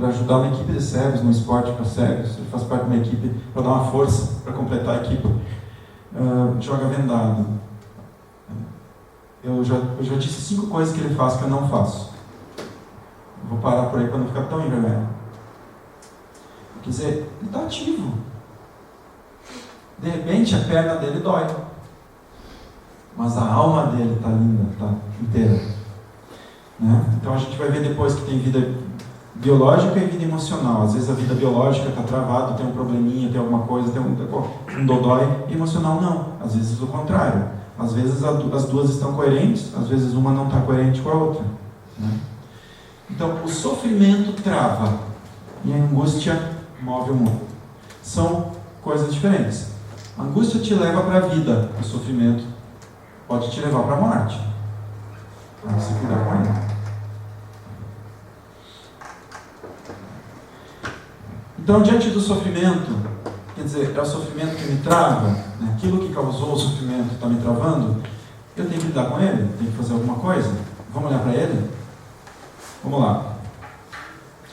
para ajudar uma equipe de cegos no esporte para cegos. Ele faz parte de uma equipe para dar uma força, para completar a equipe. Joga vendado. Eu já disse 5 coisas que ele faz que eu não faço. Vou parar por aí para não ficar tão envergonhado. Quer dizer, ele está ativo. De repente a perna dele dói. Mas a alma dele está linda, está inteira. Né? Então a gente vai ver depois que tem vida biológica e vida emocional. Às vezes a vida biológica está travada, tem um probleminha, tem alguma coisa, tem um dodói, e emocional não. Às vezes o contrário. Às vezes as duas estão coerentes, às vezes uma não está coerente com a outra. Né? Então o sofrimento trava e a angústia move o mundo. São coisas diferentes. A angústia te leva para a vida, o sofrimento pode te levar para a morte. Para você cuidar com ele. Então, diante do sofrimento, quer dizer, é o sofrimento que me trava, né? Aquilo que causou o sofrimento está me travando, eu tenho que lidar com ele, tenho que fazer alguma coisa. Vamos olhar para ele? Vamos lá.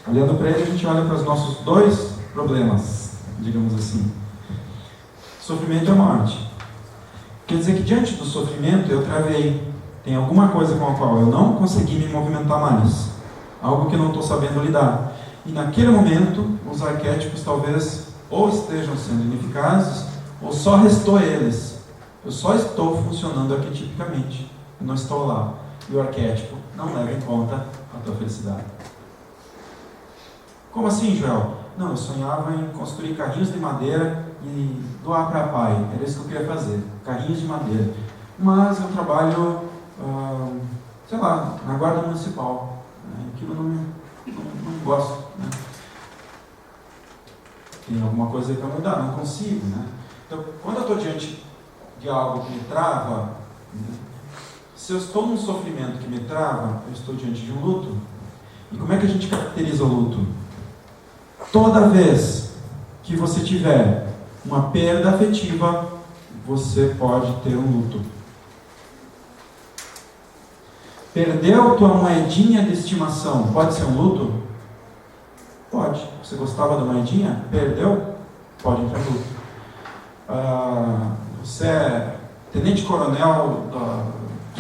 Olhando para ele, a gente olha para os nossos 2 problemas, digamos assim. Sofrimento e a morte. Quer dizer que diante do sofrimento eu travei. Tem alguma coisa com a qual eu não consegui me movimentar mais. Algo que eu não estou sabendo lidar. E naquele momento, os arquétipos talvez ou estejam sendo ineficazes, ou só restou eles. Eu só estou funcionando arquetipicamente. Eu não estou lá. E o arquétipo não leva em conta a tua felicidade. Como assim, Joel? Não, eu sonhava em construir carrinhos de madeira e doar para a PAI. Era isso que eu queria fazer. Carrinhos de madeira. Mas eu trabalho, sei lá, na guarda municipal. Aquilo não gosto. Né? Tem alguma coisa aí para mudar, não consigo. Né? Então, quando eu estou diante de algo que me trava, né? Se eu estou num sofrimento que me trava, eu estou diante de um luto. E como é que a gente caracteriza o luto? Toda vez que você tiver uma perda afetiva, você pode ter um luto. Perdeu tua moedinha de estimação, pode ser um luto? Pode. Você gostava da moedinha? Perdeu? Pode entrar em luto. Você é tenente-coronel da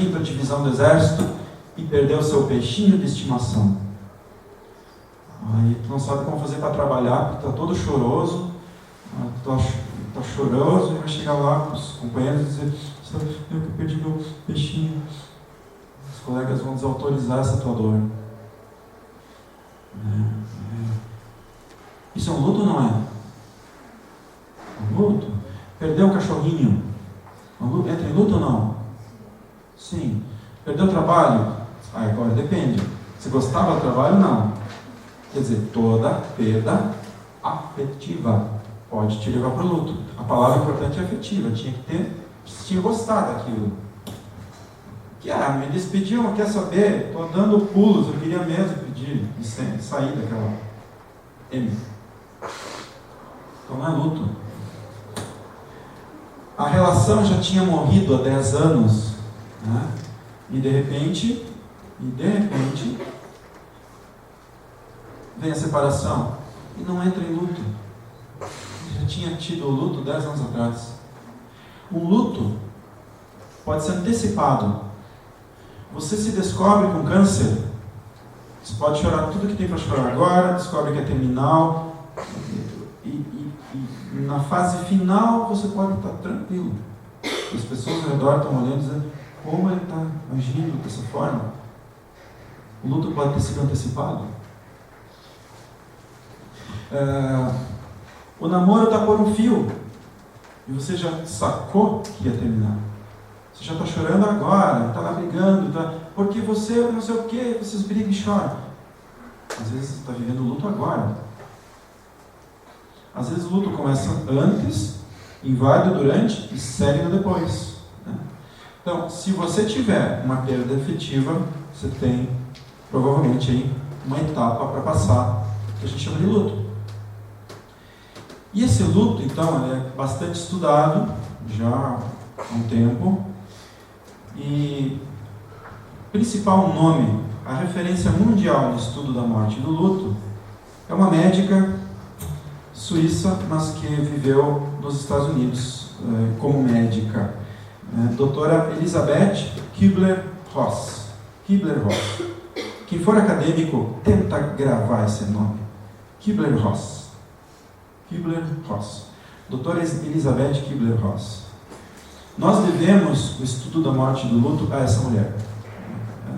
5ª Divisão do Exército e perdeu seu peixinho de estimação. Aí tu não sabe como fazer para trabalhar, porque está todo choroso, está choroso, e vai chegar lá com os companheiros e dizer: eu que perdi meu peixinho. Os colegas vão desautorizar essa tua dor. Isso é um luto ou não é? Um luto. Perdeu o cachorrinho. Entra em luto ou não? Sim. Perdeu o trabalho? Agora depende. Se gostava do trabalho, não. Quer dizer, toda perda afetiva pode te levar para o luto. A palavra importante é afetiva. Tinha gostado daquilo. Me despediu, quer saber? Estou dando pulos, eu queria mesmo pedir sair daquela M. Então não é luto. A relação já tinha morrido há 10 anos, né? E de repente, vem a separação e não entra em luto. Já tinha tido o luto 10 anos atrás. O luto pode ser antecipado. Você se descobre com câncer, você pode chorar tudo que tem para chorar agora, descobre que é terminal, e na fase final você pode estar tranquilo. As pessoas ao redor estão olhando e dizendo: como ele está agindo dessa forma? O luto pode ter sido antecipado. O namoro está por um fio e você já sacou que ia terminar. Você já está chorando agora, está lá brigando, porque você não sei o que, vocês brigam e choram. Às vezes você está vivendo o luto agora. Às vezes o luto começa antes, invade durante e segue no depois. Né? Então, se você tiver uma perda afetiva, você tem provavelmente aí uma etapa para passar, que a gente chama de luto. E esse luto, então, é bastante estudado já há um tempo. E principal nome, a referência mundial no estudo da morte e do luto É uma médica suíça, mas que viveu nos Estados Unidos como médica. Doutora Elisabeth Kübler-Ross. Kübler-Ross. Quem for acadêmico, tenta gravar esse nome. Kübler-Ross. Kübler-Ross. Doutora Elisabeth Kübler-Ross. Nós devemos o estudo da morte e do luto a essa mulher.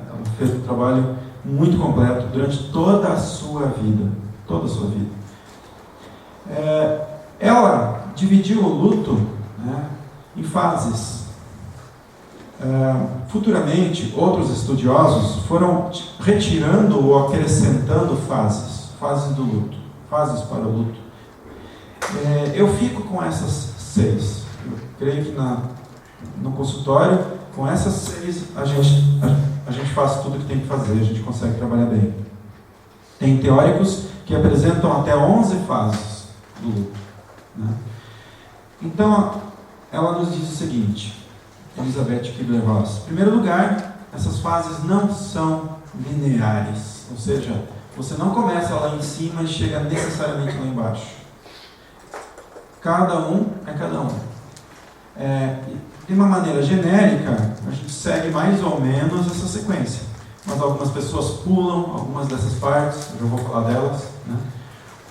Ela fez um trabalho muito completo durante toda a sua vida. Toda a sua vida. Ela dividiu o luto, em fases. Futuramente, outros estudiosos foram retirando ou acrescentando fases do luto, fases para o luto. Eu fico com essas 6. Eu creio que no consultório, com essas 6, a gente faz tudo o que tem que fazer, a gente consegue trabalhar bem. Tem teóricos que apresentam até 11 fases do luto. Então, ela nos diz o seguinte, Elisabeth Kübler-Ross. Em primeiro lugar, essas fases não são lineares, ou seja, você não começa lá em cima e chega necessariamente lá embaixo. Cada um é cada um. De uma maneira genérica, a gente segue mais ou menos essa sequência, mas algumas pessoas pulam algumas dessas partes, eu já vou falar delas,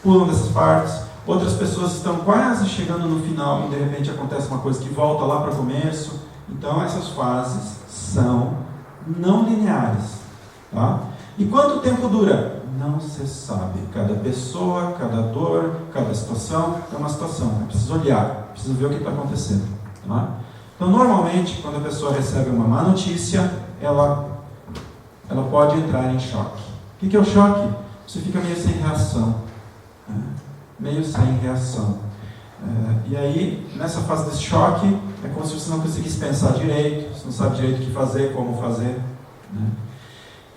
pulam dessas partes. Outras pessoas estão quase chegando no final e de repente acontece uma coisa que volta lá para o começo. Então essas fases são não lineares. Tá? E quanto tempo dura? Não se sabe. Cada pessoa, cada dor, cada situação é uma situação. É preciso olhar, preciso ver o que está acontecendo. Tá? Então normalmente quando a pessoa recebe uma má notícia, ela pode entrar em choque. O que é o choque? Você fica meio sem reação. Meio sem reação. E aí, nessa fase desse choque, é como se você não conseguisse pensar direito, você não sabe direito o que fazer, como fazer.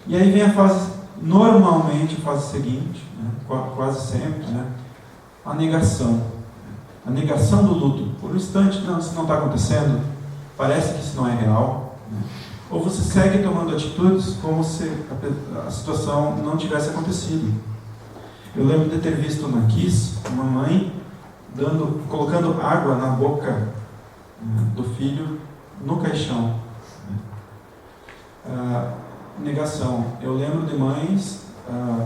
E aí vem a fase, normalmente, a fase seguinte, quase sempre, a negação. A negação do luto. Por um instante, não, isso não está acontecendo, parece que isso não é real. Ou você segue tomando atitudes como se a situação não tivesse acontecido. Eu lembro de ter visto na Kiss uma mãe colocando água na boca do filho no caixão. Negação. Eu lembro de mães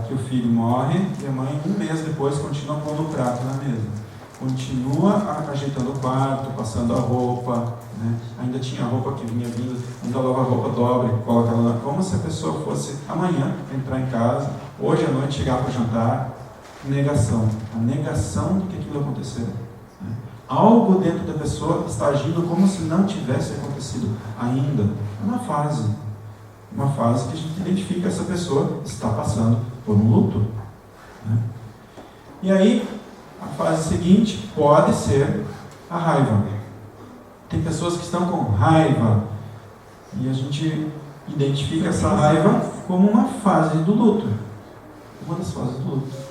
que o filho morre e a mãe, um mês depois, continua pondo o prato na mesa. Continua ajeitando o quarto, passando a roupa, ainda tinha a roupa que vinha vindo, ainda lava a roupa, dobra, coloca ela lá, como se a pessoa fosse amanhã entrar em casa, hoje à noite chegar para o jantar. Negação. A negação de que aquilo aconteceu. Algo dentro da pessoa está agindo como se não tivesse acontecido ainda. É uma fase. Uma fase que a gente identifica que essa pessoa está passando por um luto. E aí, a fase seguinte pode ser a raiva. Tem pessoas que estão com raiva e a gente identifica essa raiva como uma fase do luto. Uma das fases do luto.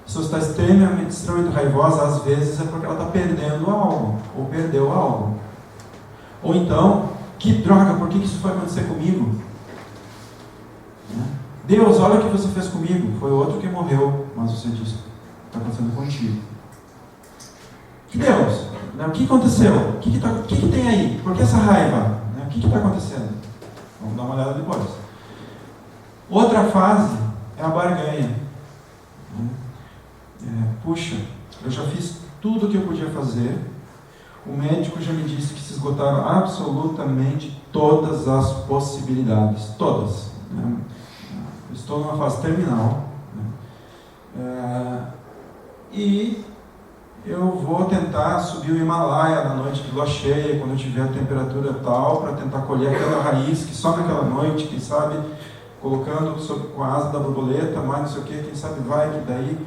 A pessoa está extremamente raivosa, às vezes é porque ela está perdendo algo, ou perdeu algo. Ou então, que droga, por que isso foi acontecer comigo? Deus, olha o que você fez comigo. Foi outro que morreu, mas você disse, está acontecendo contigo. Que Deus? O que aconteceu? O que tem aí? Por que essa raiva? O que está acontecendo? Vamos dar uma olhada depois. Outra fase é a barganha. Puxa, eu já fiz tudo o que eu podia fazer, o médico já me disse que se esgotaram absolutamente todas as possibilidades, todas. Eu estou numa fase terminal, e eu vou tentar subir o Himalaia na noite de lua cheia, quando eu tiver a temperatura tal, para tentar colher aquela raiz que só naquela noite, quem sabe, colocando com a asa da borboleta, mais não sei o que, quem sabe vai, que daí...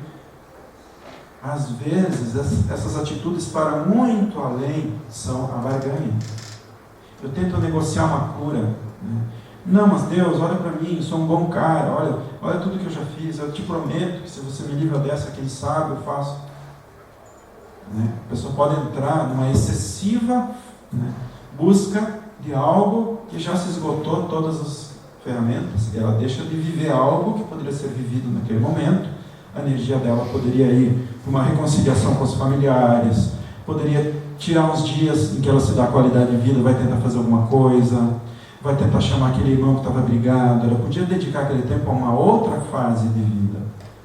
Às vezes, essas atitudes para muito além são a barganha. Eu tento negociar uma cura. Não, mas Deus, olha para mim, eu sou um bom cara, olha tudo que eu já fiz, eu te prometo que se você me livra dessa, quem sabe eu faço. A pessoa pode entrar numa excessiva busca de algo que já se esgotou todas as ferramentas, e ela deixa de viver algo que poderia ser vivido naquele momento, a energia dela poderia ir para uma reconciliação com os familiares, poderia tirar uns dias em que ela se dá qualidade de vida, vai tentar fazer alguma coisa, vai tentar chamar aquele irmão que estava brigado, ela podia dedicar aquele tempo a uma outra fase de vida,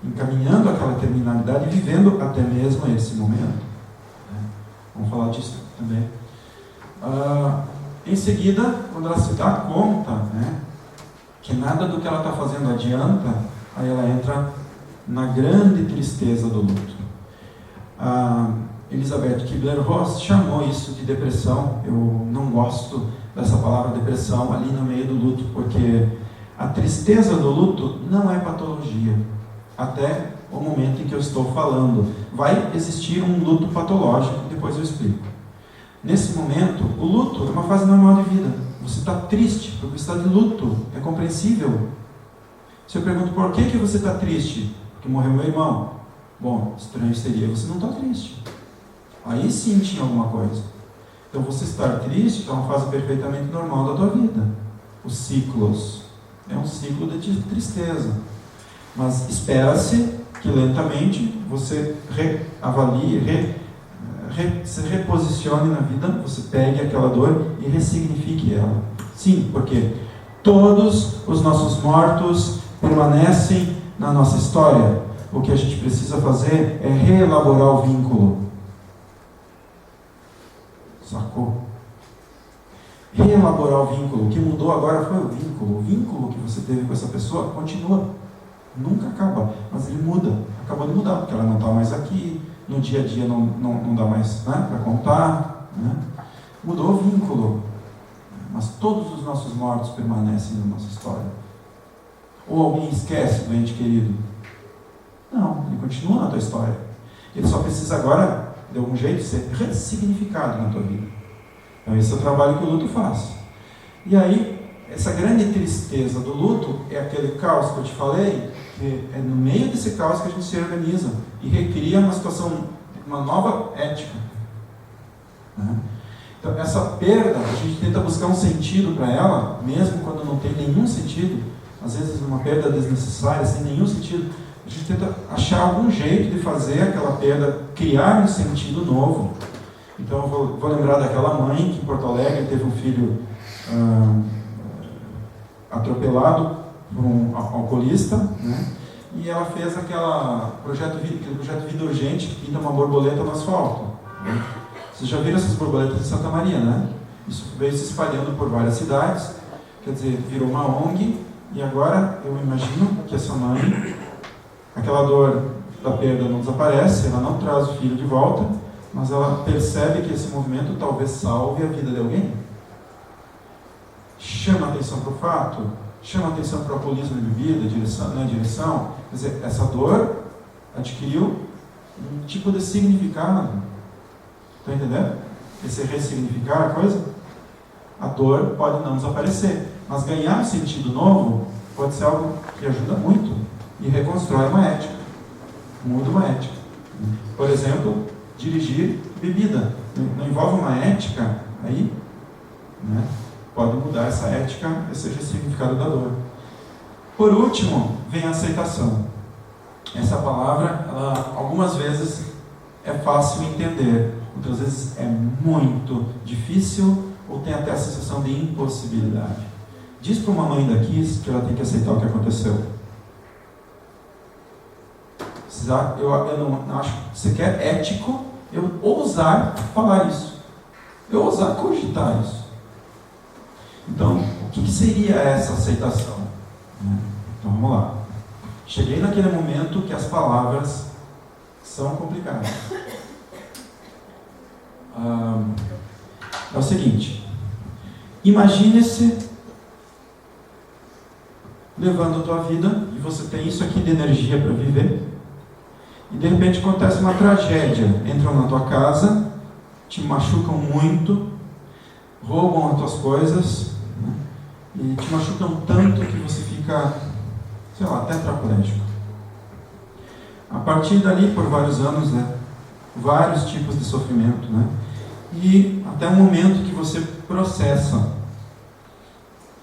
encaminhando aquela terminalidade e vivendo até mesmo esse momento. Vamos falar disso também. Em seguida, quando ela se dá conta, que nada do que ela está fazendo adianta, aí ela entra na grande tristeza do luto. Elizabeth Kubler-Ross chamou isso de depressão. Eu não gosto dessa palavra depressão ali no meio do luto, porque a tristeza do luto não é patologia, até o momento em que eu estou falando. Vai existir um luto patológico, depois eu explico. Nesse momento, o luto é uma fase normal de vida. Você está triste porque você está de luto, é compreensível. Se eu pergunto por que você está triste, porque morreu meu irmão, bom, estranho seria você não está triste. Aí sim tinha alguma coisa. Então você estar triste é uma fase perfeitamente normal da tua vida. Os ciclos. É um ciclo de tristeza. Mas espera-se que lentamente você reavalie, se reposicione na vida, você pegue aquela dor e ressignifique ela. Sim, porque todos os nossos mortos permanecem na nossa história. O que a gente precisa fazer é reelaborar o vínculo. Sacou? Reelaborar o vínculo. O que mudou agora foi o vínculo. O vínculo que você teve com essa pessoa continua. Nunca acaba. Mas ele muda. Acabou de mudar, porque ela não está mais aqui. No dia a dia não dá mais para contar. Mudou o vínculo. Mas todos os nossos mortos permanecem na nossa história. Ou alguém esquece do ente querido? Não, ele continua na tua história. Ele só precisa agora, de algum jeito, ser ressignificado na tua vida. Então esse é o trabalho que o luto faz. E aí, essa grande tristeza do luto é aquele caos que eu te falei, que é no meio desse caos que a gente se organiza e recria uma situação, uma nova ética. Então essa perda, a gente tenta buscar um sentido para ela, mesmo quando não tem nenhum sentido, às vezes uma perda desnecessária, sem nenhum sentido. A gente tenta achar algum jeito de fazer aquela perda, criar um sentido novo. Então eu vou lembrar daquela mãe que em Porto Alegre teve um filho atropelado por um alcoolista, e ela fez aquele projeto Vida Urgente, que pinta uma borboleta no asfalto. Vocês já viram essas borboletas em Santa Maria, né? Isso veio se espalhando por várias cidades, quer dizer, virou uma ONG, e agora eu imagino que essa mãe, aquela dor da perda não desaparece, ela não traz o filho de volta, mas ela percebe que esse movimento talvez salve a vida de alguém. Chama atenção para o fato, chama atenção para o alcoolismo de bebida, direção. Quer dizer, essa dor adquiriu um tipo de significado. Estão entendendo? Esse ressignificar a coisa? A dor pode não desaparecer, mas ganhar um sentido novo pode ser algo que ajuda muito e reconstrói uma ética, muda uma ética. Por exemplo, dirigir bebida não envolve uma ética aí, pode mudar essa ética, esse ressignificado da dor. Por último, vem a aceitação. Essa palavra, ela, algumas vezes é fácil entender, outras vezes é muito difícil ou tem até a sensação de impossibilidade. Diz para uma mãe daqui que ela tem que aceitar o que aconteceu. Eu não acho sequer ético eu ousar falar isso, eu ousar cogitar isso. Então, o que seria essa aceitação? Então vamos lá. Cheguei naquele momento que as palavras são complicadas. É o seguinte: imagine-se levando a tua vida e você tem isso aqui de energia para viver. E de repente acontece uma tragédia. Entram na tua casa, te machucam muito, roubam as tuas coisas, e te machucam tanto que você fica, sei lá, tetraplégico. A partir dali, por vários anos, vários tipos de sofrimento, e até o momento que você processa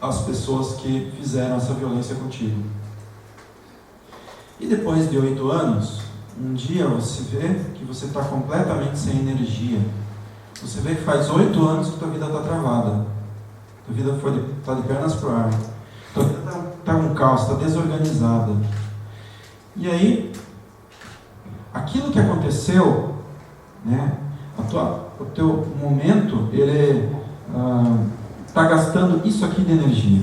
as pessoas que fizeram essa violência contigo. E depois de 8 anos, um dia você vê que você está completamente sem energia. Você vê que faz 8 anos que tua vida está travada. Tua vida está de pernas para o ar. Tua vida está um caos, está desorganizada. E aí, aquilo que aconteceu, né, o teu momento, ele está gastando isso aqui de energia.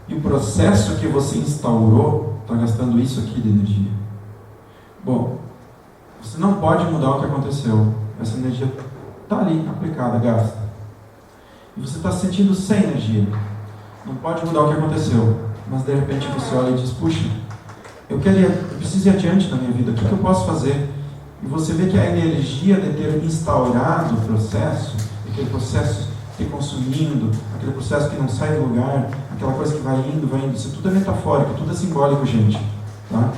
E o processo que você instaurou está gastando isso aqui de energia. Bom, você não pode mudar o que aconteceu. Essa energia está ali, aplicada, gasta. E você está se sentindo sem energia. Não pode mudar o que aconteceu. Mas de repente você olha e diz, puxa, eu preciso ir adiante na minha vida. O que eu posso fazer? E você vê que a energia de ter instaurado o processo, aquele processo te consumindo, aquele processo que não sai do lugar, aquela coisa que vai indo, isso tudo é metafórico, tudo é simbólico, gente. Tá?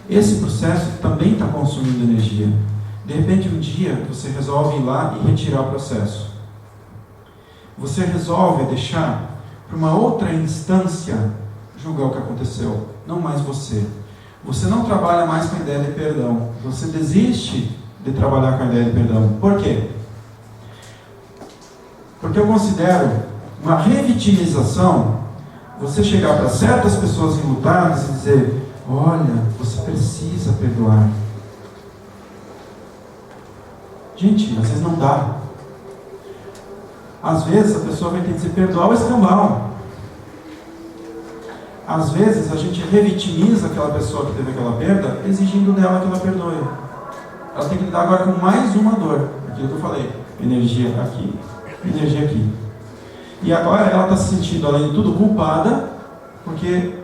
Esse processo também está consumindo energia. De repente, um dia, você resolve ir lá e retirar o processo. Você resolve deixar para uma outra instância julgar o que aconteceu, não mais você. Você não trabalha mais com a ideia de perdão. Você desiste de trabalhar com a ideia de perdão. Por quê? Porque eu considero uma revitimização você chegar para certas pessoas enlutadas e dizer, olha, você precisa perdoar. Gente, às vezes não dá. Às vezes a pessoa vai ter que dizer, perdoar o escambau. Às vezes a gente revitimiza aquela pessoa que teve aquela perda, exigindo dela que ela perdoe. Ela tem que lidar agora com mais uma dor. Aquilo que eu falei, energia aqui, energia aqui. E agora ela está se sentindo, além de tudo, culpada, porque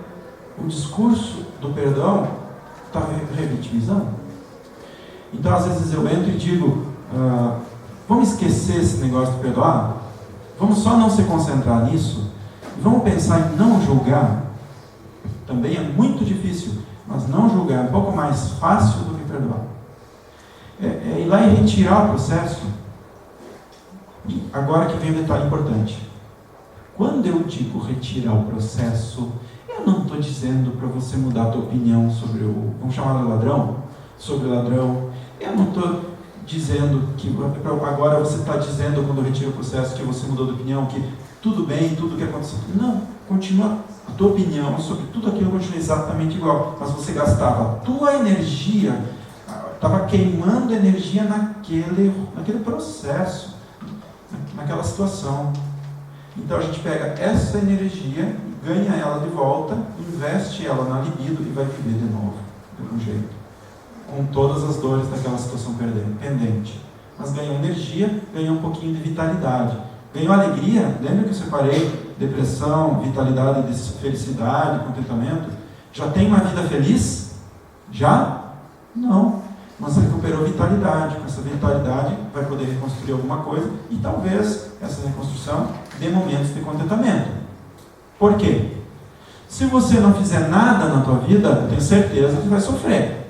o discurso do perdão está revitimizando. Então às vezes eu entro e digo, vamos esquecer esse negócio de perdoar? Vamos só não se concentrar nisso? Vamos pensar em não julgar? Também é muito difícil, mas não julgar é um pouco mais fácil do que perdoar. É ir lá e retirar o processo. E agora que vem um detalhe importante. Quando eu digo retirar o processo, eu não estou dizendo para você mudar a tua opinião sobre vamos chamar de ladrão? Sobre o ladrão. Eu não estou dizendo que agora você está dizendo, quando eu retiro o processo, que você mudou de opinião, que tudo bem, tudo que aconteceu. Não, continua a tua opinião sobre tudo aquilo, continua exatamente igual. Mas você gastava a tua energia, estava queimando energia naquele processo, naquela situação. Então a gente pega essa energia, ganha ela de volta, investe ela na libido e vai viver de novo, de um jeito. Com todas as dores daquela situação pendente. Mas ganhou energia, ganhou um pouquinho de vitalidade. Ganhou alegria, lembra que eu separei depressão, vitalidade, felicidade, contentamento? Já tem uma vida feliz? Já? Não. Mas recuperou vitalidade. Com essa vitalidade vai poder reconstruir alguma coisa e talvez essa reconstrução dê momentos de contentamento. Por quê? Se você não fizer nada na tua vida, eu tenho certeza que vai sofrer.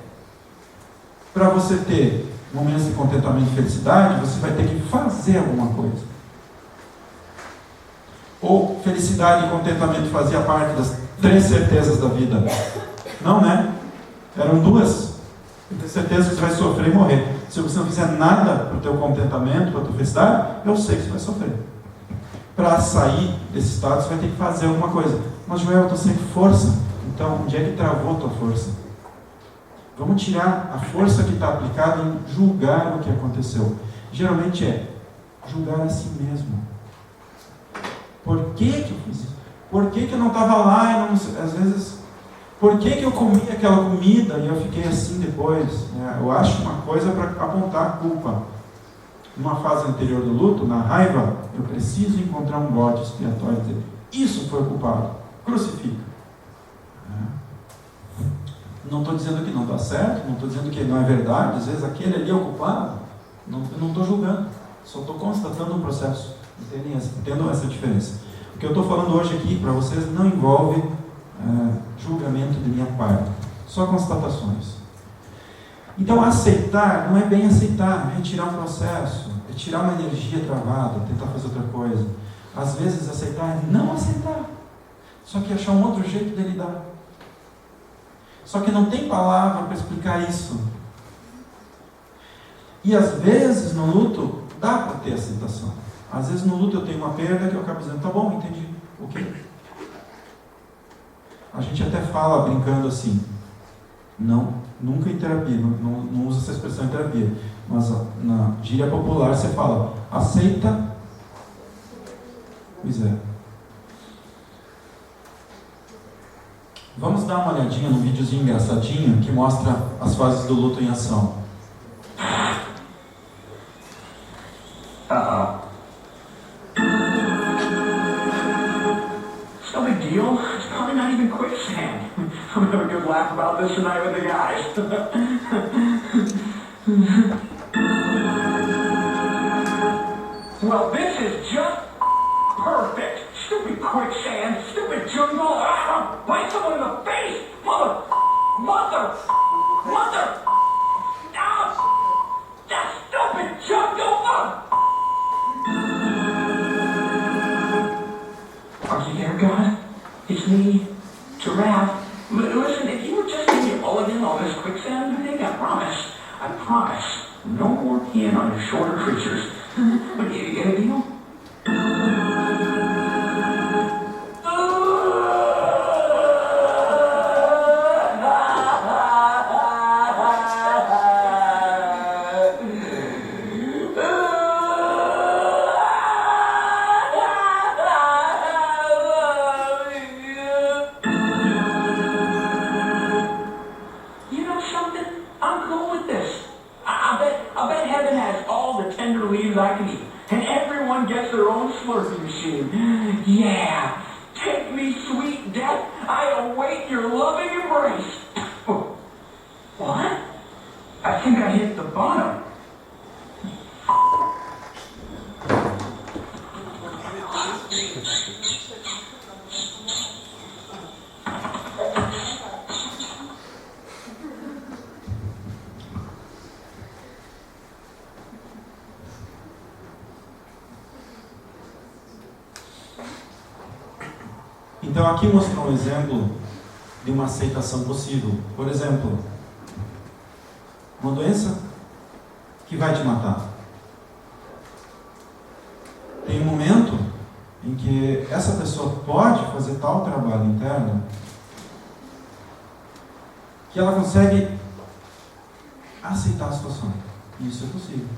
Para você ter momentos de contentamento e felicidade, você vai ter que fazer alguma coisa. Ou felicidade e contentamento fazia parte das 3 certezas da vida? Não, né? Eram 2. Eu tenho certeza que você vai sofrer e morrer. Se você não fizer nada para o teu contentamento, para a tua felicidade, eu sei que você vai sofrer. Para sair desse estado, você vai ter que fazer alguma coisa. Mas, Joel, eu estou sem força. Então, onde é que travou a tua força? Vamos tirar a força que está aplicada em julgar o que aconteceu. Geralmente é julgar a si mesmo. Por que eu fiz isso? Por que eu não estava lá? E não, às vezes, por que eu comi aquela comida e eu fiquei assim depois? Eu acho uma coisa para apontar a culpa. Numa fase anterior do luto, na raiva, eu preciso encontrar um bode expiatório e dizer, isso foi o culpado. Crucifica. Não estou dizendo que não está certo, não estou dizendo que não é verdade, às vezes aquele ali é o culpado, eu não estou julgando, só estou constatando um processo, entendam essa diferença. O que eu estou falando hoje aqui para vocês não envolve julgamento de minha parte, só constatações. Então aceitar não é bem aceitar, é retirar um processo, é tirar uma energia travada, tentar fazer outra coisa. Às vezes aceitar é não aceitar, só que achar um outro jeito de lidar. Só que não tem palavra para explicar isso. E às vezes no luto dá para ter aceitação. Às vezes no luto eu tenho uma perda que eu acabo dizendo, tá bom, entendi, ok. A gente até fala brincando assim, não, nunca em terapia, não usa essa expressão em terapia, mas na gíria popular você fala, aceita, pois é. Vamos dar uma olhadinha num videozinho engraçadinho que mostra as fases do luto em ação. It's no big deal. It's probably not even quicksand. I'm gonna have a good laugh about this tonight with the guys. Well, this is just perfect. Stupid quicksand, stupid jungle. Bite someone in the face. Mother. That stupid jungle. Are you there, God? It's me, Giraffe. Listen, if you would just give me a mulligan on this quicksand thing, I promise, no more peeing on your shorter creatures. But you get a deal? I can eat, and everyone gets their own Slurpee machine. Yeah, take me, sweet death. I await your loving embrace. What? I think I hit the bottom. Então aqui mostrou um exemplo de uma aceitação possível. Por exemplo, uma doença que vai te matar. Tem um momento em que essa pessoa pode fazer tal trabalho interno que ela consegue aceitar a situação. Isso é possível.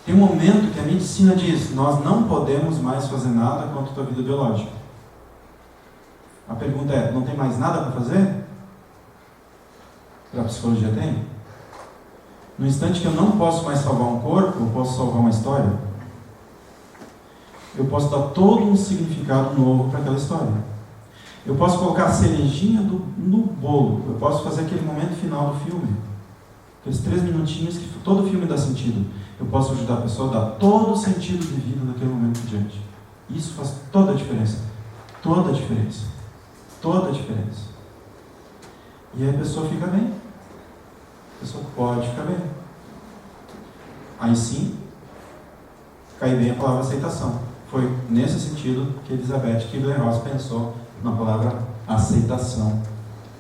Tem um momento que a medicina diz, nós não podemos mais fazer nada contra a tua vida biológica. A pergunta é, não tem mais nada para fazer? A psicologia tem? No instante que eu não posso mais salvar um corpo, eu posso salvar uma história? Eu posso dar todo um significado novo para aquela história. Eu posso colocar a cerejinha no bolo. Eu posso fazer aquele momento final do filme. Aqueles 3 minutinhos que todo filme dá sentido. Eu posso ajudar a pessoa a dar todo o sentido de vida naquele momento por diante. Isso faz toda a diferença. Toda a diferença. Toda a diferença. E aí a pessoa fica bem. A pessoa pode ficar bem. Aí sim, cai bem a palavra aceitação. Foi nesse sentido que Elizabeth Kubler-Ross pensou na palavra aceitação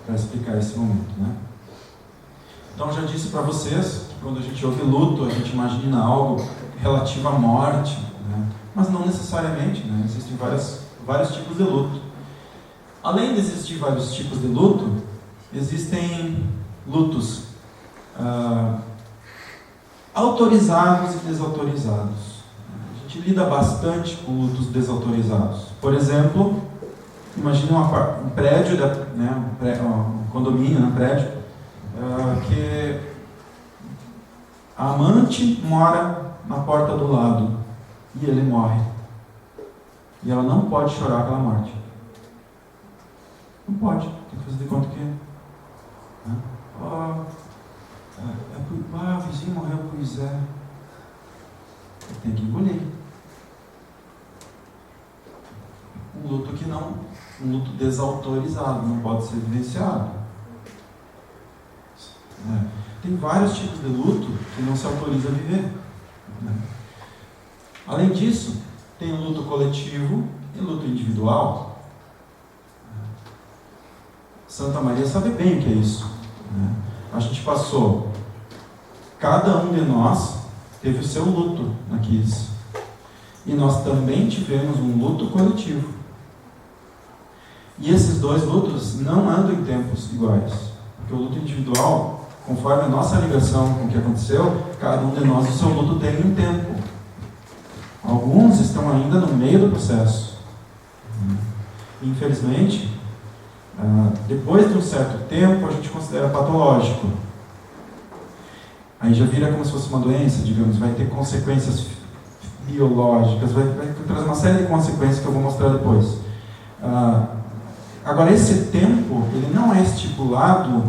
para explicar esse momento, né? Então, já disse para vocês que quando a gente ouve luto, a gente imagina algo relativo à morte, né? Mas não necessariamente, né? Existem vários tipos de luto. Além de existir vários tipos de luto, existem lutos autorizados e desautorizados. A gente lida bastante com lutos desautorizados. Por exemplo, imagine um prédio, um condomínio, um prédio, que a amante mora na porta do lado e ele morre. E ela não pode chorar pela morte. Não pode, tem que fazer de conta que o vizinho morreu, pois é. Tem que engolir. Um luto um luto desautorizado, não pode ser vivenciado. Tem vários tipos de luto que não se autoriza a viver. Além disso, tem o luto coletivo e o luto individual. Santa Maria sabe bem o que é isso, né? A gente passou, cada um de nós teve o seu luto na Kids. E nós também tivemos um luto coletivo. E esses dois lutos não andam em tempos iguais. Porque o luto individual, conforme a nossa ligação com o que aconteceu, cada um de nós, o seu luto tem um tempo. Alguns estão ainda no meio do processo. Infelizmente, depois de um certo tempo, a gente considera patológico. Aí já vira como se fosse uma doença, digamos, vai ter consequências biológicas, vai trazer uma série de consequências que eu vou mostrar depois. Agora, esse tempo, ele não é estipulado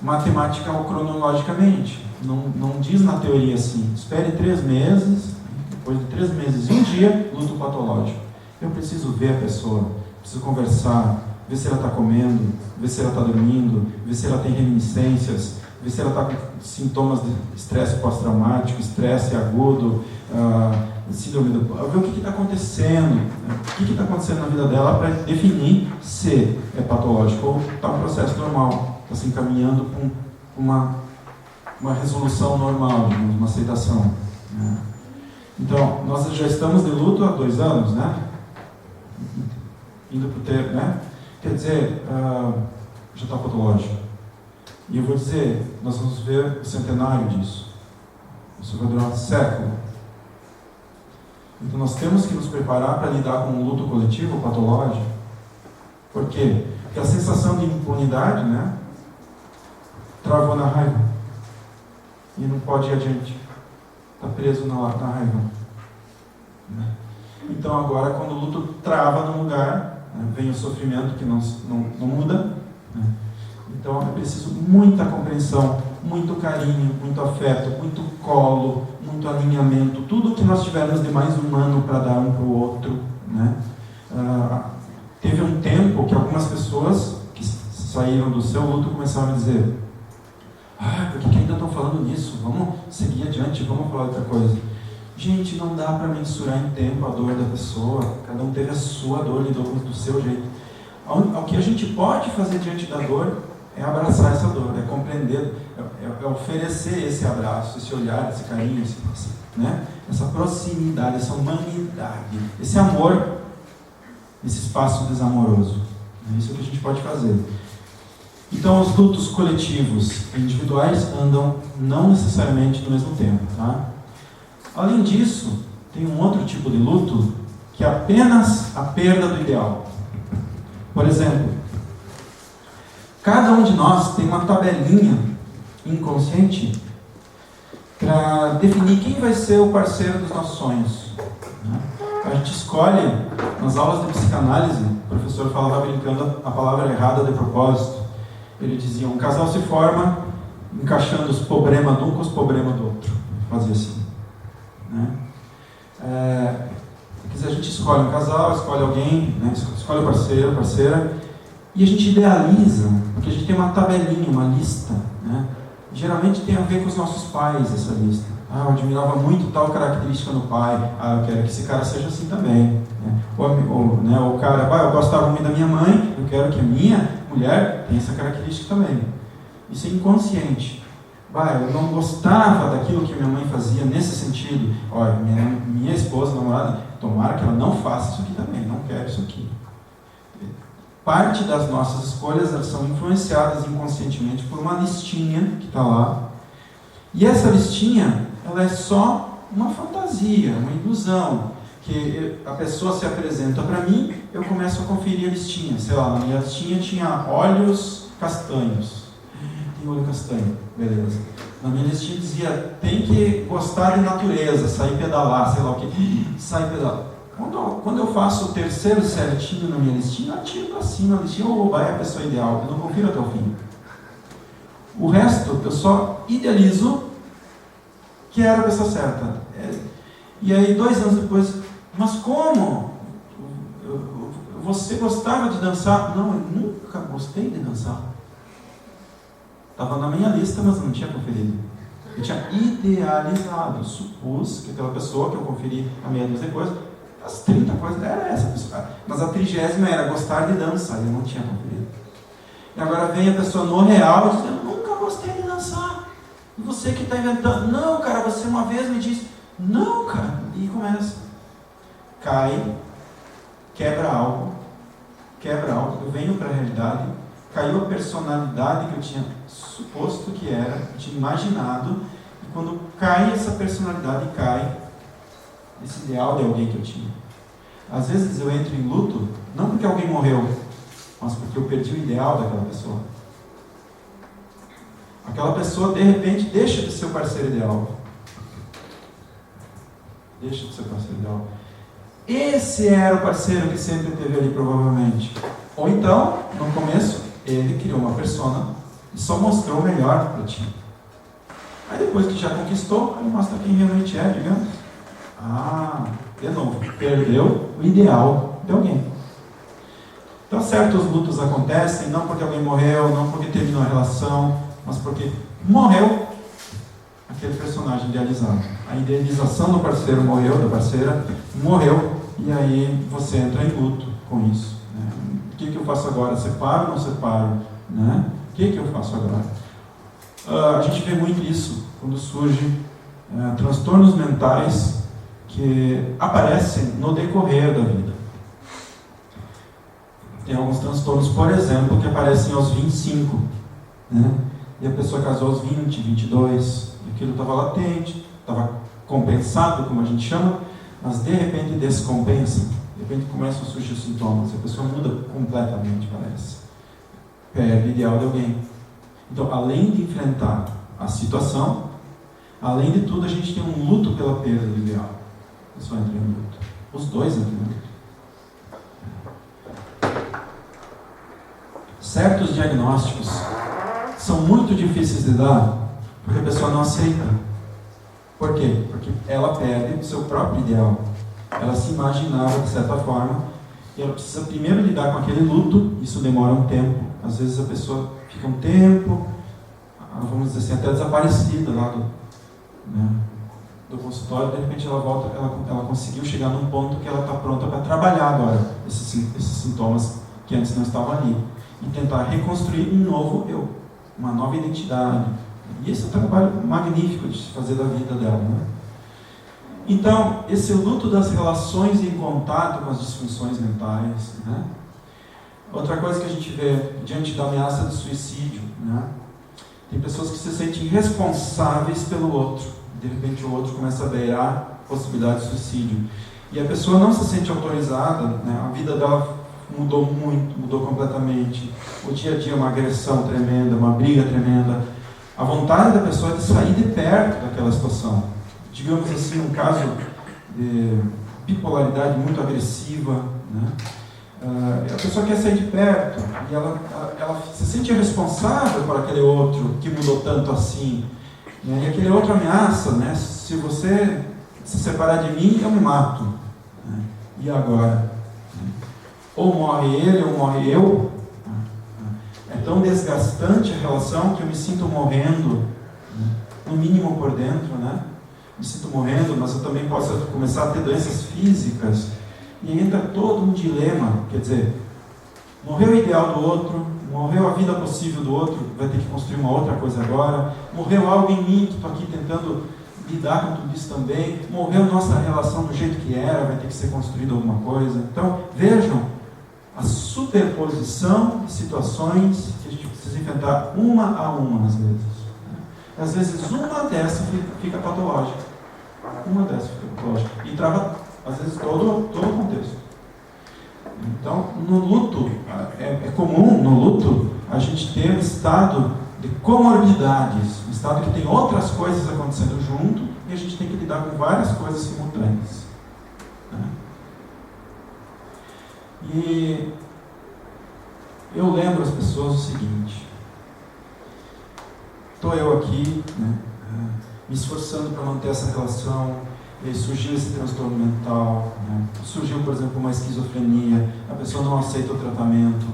matemática ou cronologicamente. Não diz na teoria assim, espere 3 meses, depois de 3 meses e um dia, luto patológico. Eu preciso ver a pessoa, preciso conversar, ver se ela está comendo, ver se ela está dormindo, ver se ela tem reminiscências, ver se ela está com sintomas de estresse pós-traumático, estresse agudo, síndrome do... ver o que está acontecendo, o que está acontecendo na vida dela para definir se é patológico ou está um processo normal, está se encaminhando com uma resolução normal, digamos, uma aceitação, né? Então, nós já estamos de luto há 2 anos, né? Indo para o tempo, né? Quer dizer, já está patológico. E eu vou dizer, nós vamos ver o centenário disso. Isso vai durar um século. Então nós temos que nos preparar para lidar com um luto coletivo patológico. Por quê? Porque a sensação de impunidade, né, travou na raiva. E não pode ir adiante. Está preso na raiva. Então agora, quando o luto trava no lugar, né, vem o sofrimento que não muda, né? Então é preciso muita compreensão, muito carinho, muito afeto, muito colo, muito alinhamento, tudo que nós tivermos de mais humano para dar um para o outro, né? Teve um tempo que algumas pessoas que saíram do seu luto começaram a dizer: por que ainda estão falando nisso? Vamos seguir adiante, vamos falar outra coisa. Gente, não dá para mensurar em tempo a dor da pessoa, cada um teve a sua dor, lidou do seu jeito. O que a gente pode fazer diante da dor é abraçar essa dor, é compreender, é oferecer esse abraço, esse olhar, esse carinho, né? Essa proximidade, essa humanidade, esse amor, esse espaço desamoroso. É isso que a gente pode fazer. Então, os lutos coletivos e individuais andam não necessariamente no mesmo tempo, tá? Além disso, tem um outro tipo de luto que é apenas a perda do ideal. Por exemplo, cada um de nós tem uma tabelinha inconsciente para definir quem vai ser o parceiro dos nossos sonhos, né? A gente escolhe, nas aulas de psicanálise, o professor falava brincando a palavra errada de propósito. Ele dizia: um casal se forma encaixando os problemas de um com os problemas do outro. Fazia assim, né? Quer dizer, a gente escolhe um casal, escolhe alguém, né? Escolhe o parceiro, parceira, e a gente idealiza, porque a gente tem uma tabelinha, uma lista, né? Geralmente tem a ver com os nossos pais essa lista. Eu admirava muito tal característica no pai, eu quero que esse cara seja assim também, né? O cara, eu gostava muito da minha mãe, eu quero que a minha mulher tenha essa característica também. Isso é inconsciente. Eu não gostava daquilo que minha mãe fazia nesse sentido. Olha, minha esposa, namorada, tomara que ela não faça isso aqui também, não quero isso aqui. Parte das nossas escolhas, elas são influenciadas inconscientemente por uma listinha que está lá. E essa listinha, ela é só uma fantasia, uma ilusão. Que a pessoa se apresenta para mim, eu começo a conferir a listinha. Sei lá, na minha listinha tinha olhos castanhos. Tem olho castanho, beleza. Na minha listinha dizia: tem que gostar de natureza, sair pedalar, sei lá o que. Sair pedalar. Quando eu faço o terceiro certinho na minha listinha, eu atiro para cima a listinha, vai a pessoa ideal, eu não confiro até o fim. O resto, eu só idealizo que era a pessoa certa. E aí, 2 anos depois, mas como? Você gostava de dançar? Não, eu nunca gostei de dançar. Estava na minha lista, mas não tinha conferido. Eu tinha idealizado, supus que aquela pessoa que eu conferi a meia dúzia de coisas, as 30 coisas era essa pessoa. Mas a 30ª era gostar de dança, eu não tinha conferido. E agora vem a pessoa no real e diz, eu nunca gostei de dançar. E você que está inventando, não, cara, você uma vez me disse, não, cara, e começa. Cai, quebra algo, eu venho para a realidade, caiu a personalidade que eu tinha suposto que era, eu tinha imaginado, e quando cai essa personalidade, cai esse ideal de alguém que eu tinha. Às vezes eu entro em luto, não porque alguém morreu, mas porque eu perdi o ideal daquela pessoa. Aquela pessoa, de repente, deixa de ser o parceiro ideal. Deixa de ser o parceiro ideal. Esse era o parceiro que sempre teve ali, provavelmente. Ou então, no começo, ele criou uma persona e só mostrou o melhor para ti. Aí depois que já conquistou, ele mostra quem realmente é, digamos. De novo, perdeu o ideal de alguém. Então, certos lutos acontecem, não porque alguém morreu, não porque terminou a relação, mas porque morreu aquele personagem idealizado. A idealização do parceiro morreu, da parceira morreu, e aí você entra em luto com isso. Né? O que eu faço agora? Separo ou não separo? Né? O que eu faço agora? A gente vê muito isso quando surgem transtornos mentais que aparecem no decorrer da vida. Tem alguns transtornos, por exemplo, que aparecem aos 25, né? E a pessoa casou aos 20, 22, e aquilo estava latente, estava compensado, como a gente chama, mas de repente descompensa, de repente começam a surgir os sintomas, a pessoa muda completamente, parece. Perde o ideal de alguém. Então, além de enfrentar a situação, além de tudo, a gente tem um luto pela perda do ideal. A pessoa entra em luto. Os dois entram em luto. Certos diagnósticos são muito difíceis de dar porque a pessoa não aceita. Por quê? Porque ela perde o seu próprio ideal. Ela se imaginava de certa forma e ela precisa primeiro lidar com aquele luto. Isso demora um tempo. Às vezes a pessoa fica um tempo, vamos dizer assim, até desaparecida lá do consultório. De repente ela volta, ela conseguiu chegar num ponto que ela está pronta para trabalhar agora esses sintomas que antes não estavam ali. E tentar reconstruir um novo eu, uma nova identidade. E esse é um trabalho magnífico de se fazer da vida dela. Né? Então, esse luto das relações em contato com as disfunções mentais. Né? Outra coisa que a gente vê diante da ameaça de suicídio. Né? Tem pessoas que se sentem responsáveis pelo outro. De repente o outro começa a beirar a possibilidade de suicídio. E a pessoa não se sente autorizada, né? A vida dela mudou muito, mudou completamente. O dia a dia é uma agressão tremenda, uma briga tremenda. A vontade da pessoa é de sair de perto daquela situação. Digamos assim, um caso de bipolaridade muito agressiva, né? A pessoa quer sair de perto e ela se sente responsável por aquele outro que mudou tanto assim. Né? E aquele outro ameaça, né? Se você se separar de mim, eu me mato. Né? E agora? Ou morre ele, ou morre eu. É tão desgastante a relação que eu me sinto morrendo, no mínimo por dentro, né? Me sinto morrendo, mas eu também posso começar a ter doenças físicas. E entra todo um dilema, quer dizer, morreu o ideal do outro, morreu a vida possível do outro, vai ter que construir uma outra coisa agora. Morreu algo em mim, que estou aqui tentando lidar com tudo isso também. Morreu nossa relação do jeito que era, vai ter que ser construída alguma coisa. Então, vejam, a superposição de situações que a gente precisa enfrentar uma a uma, às vezes. Às vezes, uma dessas fica patológica. Uma dessas fica patológica. E trava, às vezes, todo o contexto. Então, no luto, é comum, no luto, a gente ter um estado de comorbidades, um estado que tem outras coisas acontecendo junto, e a gente tem que lidar com várias coisas simultâneas. Né? E eu lembro às pessoas o seguinte: estou eu aqui, né, me esforçando para manter essa relação, e surgiu esse transtorno mental, né, surgiu, por exemplo, uma esquizofrenia, a pessoa não aceita o tratamento,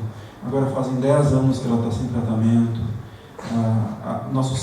agora fazem 10 anos que ela está sem tratamento, nosso